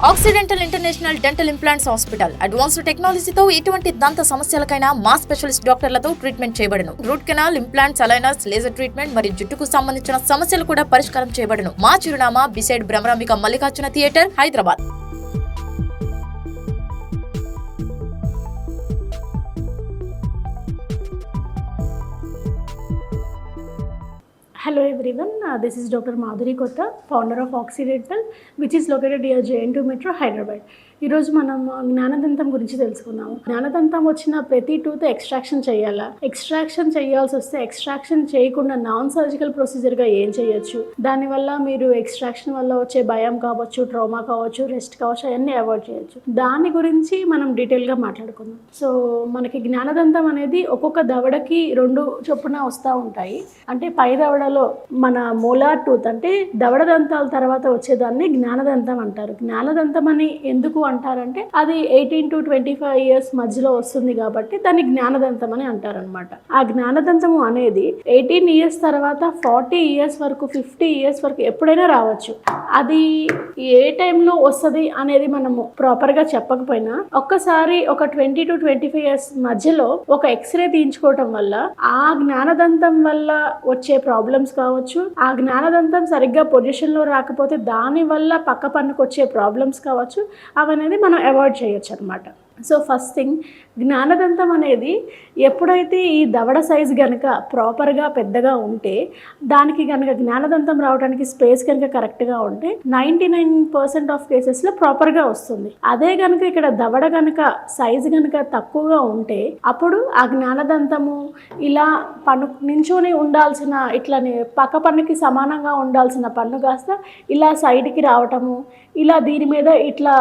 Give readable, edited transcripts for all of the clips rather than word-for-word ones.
Oxy Dental International Dental Implants Hospital. Advanced technology తో ఎటువంటి దంత సమస్యలకైనా మా స్పెషలిస్ట్ డాక్టర్లతో ట్రీట్మెంట్ చేయబడును. Root canal, implants, aligners, laser treatment మరియు జుట్టుకు సంబంధించిన సమస్యలు కూడా పరిష్కారం చేయబడును. మా చిరునామా beside Bhramarambika Mallikarjuna theatre, Hyderabad. Hello everyone, this is Dr. Madhuri Kotta, founder of Oxy Dental, which is located near JN2 Metro, Hyderabad. ఈరోజు మనం జ్ఞానదంతం గురించి తెలుసుకున్నాము. జ్ఞానదంతం వచ్చిన ప్రతి టూత్ ఎక్స్ట్రాక్షన్ చేయాలా, ఎక్స్ట్రాక్షన్ చేయాల్సి వస్తే ఎక్స్ట్రాక్షన్ చేయకుండా నాన్ సర్జికల్ ప్రొసీజర్గా ఏం చేయొచ్చు, దానివల్ల మీరు ఎక్స్ట్రాక్షన్ వల్ల వచ్చే భయం కావచ్చు, ట్రామా కావచ్చు, రెస్ట్ కావచ్చు, అవన్నీ అవాయిడ్ చేయొచ్చు. దాని గురించి మనం డీటెయిల్గా మాట్లాడుకుందాం. సో మనకి జ్ఞానదంతం అనేది ఒక్కొక్క దవడకి 2 చొప్పున వస్తూ ఉంటాయి. అంటే పై దవడలో మన మోలార్ టూత్ అంటే దవడ దంతాల తర్వాత వచ్చేదాన్ని జ్ఞానదంతం అంటారు. జ్ఞానదంతం అని ఎందుకు అంటారంటే అది 18 to 25 years మధ్యలో వస్తుంది కాబట్టి దాన్ని జ్ఞానదంతం అని అంటారనమాట. ఆ జ్ఞానదంతము అనేది 18 years తర్వాత 40 years వరకు, 50 years వరకు ఎప్పుడైనా రావచ్చు. అది ఏ టైంలో వస్తుంది అనేది మనము ప్రాపర్గా చెప్పకపోయినా ఒక్కసారి ఒక 20 to 25 years మధ్యలో ఒక ఎక్స్రే తీయించుకోవటం వల్ల ఆ జ్ఞానదంతం వల్ల వచ్చే ప్రాబ్లమ్స్ కావచ్చు, ఆ జ్ఞానదంతం సరిగ్గా పొజిషన్లో రాకపోతే దాని వల్ల పక్క పన్నుకు వచ్చే ప్రాబ్లమ్స్ కావచ్చు, అవనేది మనం అవాయిడ్ చేయొచ్చు అనమాట. సో ఫస్ట్ థింగ్, జ్ఞానదంతం అనేది ఎప్పుడైతే ఈ దవడ సైజ్ కనుక ప్రాపర్గా పెద్దగా ఉంటే, దానికి కనుక జ్ఞానదంతం రావడానికి స్పేస్ కనుక కరెక్ట్గా ఉంటే 99% ఆఫ్ కేసెస్లో ప్రాపర్గా వస్తుంది. అదే కనుక ఇక్కడ దవడ కనుక సైజు కనుక తక్కువగా ఉంటే అప్పుడు ఆ జ్ఞానదంతము ఇలా పన్ను నించొని ఉండాల్సిన, ఇట్లని పక్క పన్నుకి సమానంగా ఉండాల్సిన పన్ను కాస్త ఇలా సైడ్కి రావటము, ఇలా దీని మీద ఇట్లా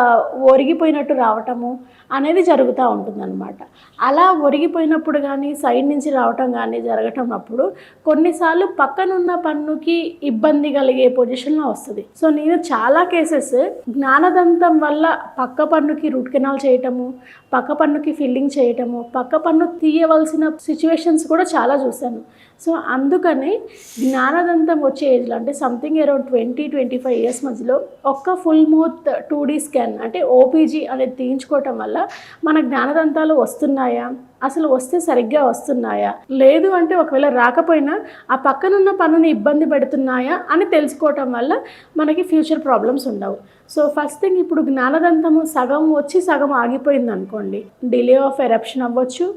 ఒరిగిపోయినట్టు రావటము అనేది జరుగుతూ ఉంటుందన్నమాట. అలా ఒరిగిపోయినప్పుడు కానీ సైడ్ నుంచి రావటం కానీ జరగటం అప్పుడు కొన్నిసార్లు పక్కనున్న పన్నుకి ఇబ్బంది కలిగే పొజిషన్లో వస్తుంది. సో నేను చాలా కేసెస్ జ్ఞానదంతం వల్ల పక్క పన్నుకి రూట్ కెనాల్ చేయటము, పక్క పన్నుకి ఫిల్లింగ్ చేయటము, పక్క పన్ను తీయవలసిన సిచ్యువేషన్స్ కూడా చాలా చూశాను. సో అందుకని జ్ఞానదంతం వచ్చే ఏజ్లో అంటే సంథింగ్ అరౌండ్ 20-25 years మధ్యలో ఒక్క ఫుల్ మౌత్ 2D స్కాన్ అంటే ఓపీజీ అనేది తీయించుకోవటం వల్ల మన జ్ఞానదంతాలు వస్తున్నాయా, అసలు వస్తే సరిగ్గా వస్తున్నాయా, లేదు అంటే ఒకవేళ రాకపోయినా ఆ పక్కనున్న పన్నుని ఇబ్బంది పెడుతున్నాయా అని తెలుసుకోవటం వల్ల మనకి ఫ్యూచర్ ప్రాబ్లమ్స్ ఉండవు. సో ఫస్ట్ థింగ్, ఇప్పుడు జ్ఞానదంతము సగం వచ్చి సగం ఆగిపోయింది అనుకోండి, డిలే ఆఫ్ ఎరప్షన్ అవ్వచ్చు,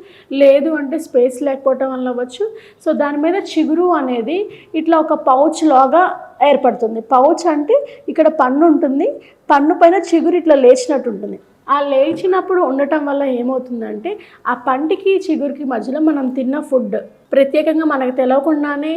లేదు అంటే స్పేస్ లేకపోవటం వల్ల అవ్వచ్చు. సో దాని మీద చిగురు అనేది ఇట్లా ఒక పౌచ్ లాగా ఏర్పడుతుంది. పౌచ్ అంటే ఇక్కడ పన్ను ఉంటుంది, పన్ను పైన చిగురు ఇట్లా లేచినట్టు ఉంటుంది. ఆ లేచినప్పుడు ఉండటం వల్ల ఏమవుతుందంటే ఆ పంటికి చిగురికి మధ్యలో మనం తిన్న ఫుడ్, ప్రత్యేకంగా మనకు తెలియకుండానే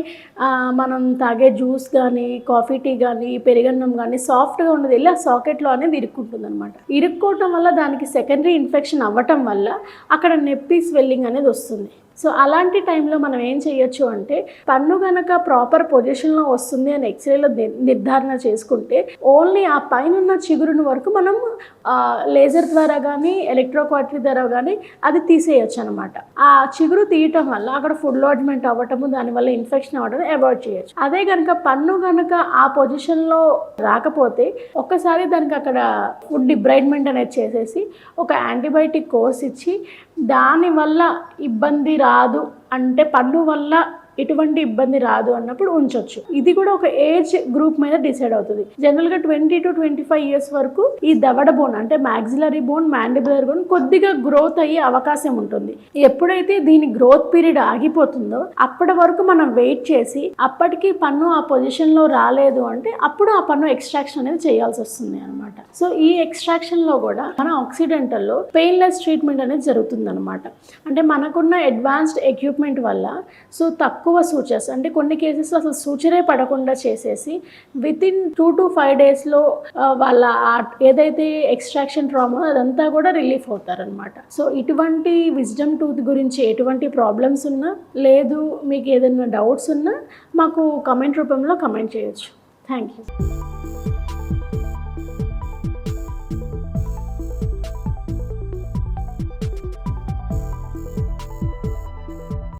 మనం తాగే జ్యూస్ కానీ, కాఫీ టీ కానీ, పెరుగన్నం కానీ సాఫ్ట్గా ఉండదు, వెళ్ళి ఆ సాకెట్లో అనేది ఇరుక్కుంటుంది అనమాట. ఇరుక్కోవటం వల్ల దానికి సెకండరీ ఇన్ఫెక్షన్ అవ్వటం వల్ల అక్కడ నొప్పి, స్వెల్లింగ్ అనేది వస్తుంది. సో అలాంటి టైంలో మనం ఏం చేయొచ్చు అంటే పన్ను కనుక ప్రాపర్ పొజిషన్లో వస్తుంది అని ఎక్స్రేలో నిర్ధారణ చేసుకుంటే ఓన్లీ ఆ పైన చిగురుని వరకు మనం లేజర్ ద్వారా కానీ, ఎలక్ట్రోక్వాటరీ ద్వారా కానీ అది తీసేయచ్చు అనమాట. ఆ చిగురు తీయటం వల్ల అక్కడ ఫుడ్ లాడ్జ్మెంట్ అవ్వటము, దానివల్ల ఇన్ఫెక్షన్ అవ్వడం అవాయిడ్ చేయొచ్చు. అదే కనుక పన్ను కనుక ఆ పొజిషన్లో రాకపోతే ఒక్కసారి దానికి అక్కడ ఫుడ్ డిబ్రైడ్మెంట్ అనేది చేసేసి ఒక యాంటీబయాటిక్ కోర్స్ ఇచ్చి దానివల్ల ఇబ్బంది రాదు అంటే, పన్ను వల్ల ఎటువంటి ఇబ్బంది రాదు అన్నప్పుడు ఉంచవచ్చు. ఇది కూడా ఒక ఏజ్ గ్రూప్ మీద డిసైడ్ అవుతుంది. జనరల్గా 20 to 25 years వరకు ఈ దవడ బోన్ అంటే మ్యాక్సిలరీ బోన్, మ్యాండిబులర్ బోన్ కొద్దిగా గ్రోత్ అయ్యే అవకాశం ఉంటుంది. ఎప్పుడైతే దీని గ్రోత్ పీరియడ్ ఆగిపోతుందో అప్పటి వరకు మనం వెయిట్ చేసి అప్పటికి పన్ను ఆ పొజిషన్లో రాలేదు అంటే అప్పుడు ఆ పన్ను ఎక్స్ట్రాక్షన్ అనేది చేయాల్సి వస్తుంది అనమాట. సో ఈ ఎక్స్ట్రాక్షన్లో కూడా మన ఆక్సీ డెంటల్లో పెయిన్లెస్ ట్రీట్మెంట్ అనేది జరుగుతుంది అనమాట. అంటే మనకున్న అడ్వాన్స్డ్ ఎక్విప్మెంట్ వల్ల సో తక్కువ సూచర్స్ అంటే కొన్ని కేసెస్లో అసలు సూచరే పడకుండా చేసేసి వితిన్ 2 to 5 daysలో వాళ్ళ ఏదైతే ఎక్స్ట్రాక్షన్ ట్రామా అదంతా కూడా రిలీఫ్ అవుతారనమాట. సో ఇటువంటి విజ్డమ్ టూత్ గురించి ఎటువంటి ప్రాబ్లమ్స్ ఉన్నా, లేదు మీకు ఏదైనా డౌట్స్ ఉన్నా మాకు కమెంట్ రూపంలో కమెంట్ చేయొచ్చు. Thank you.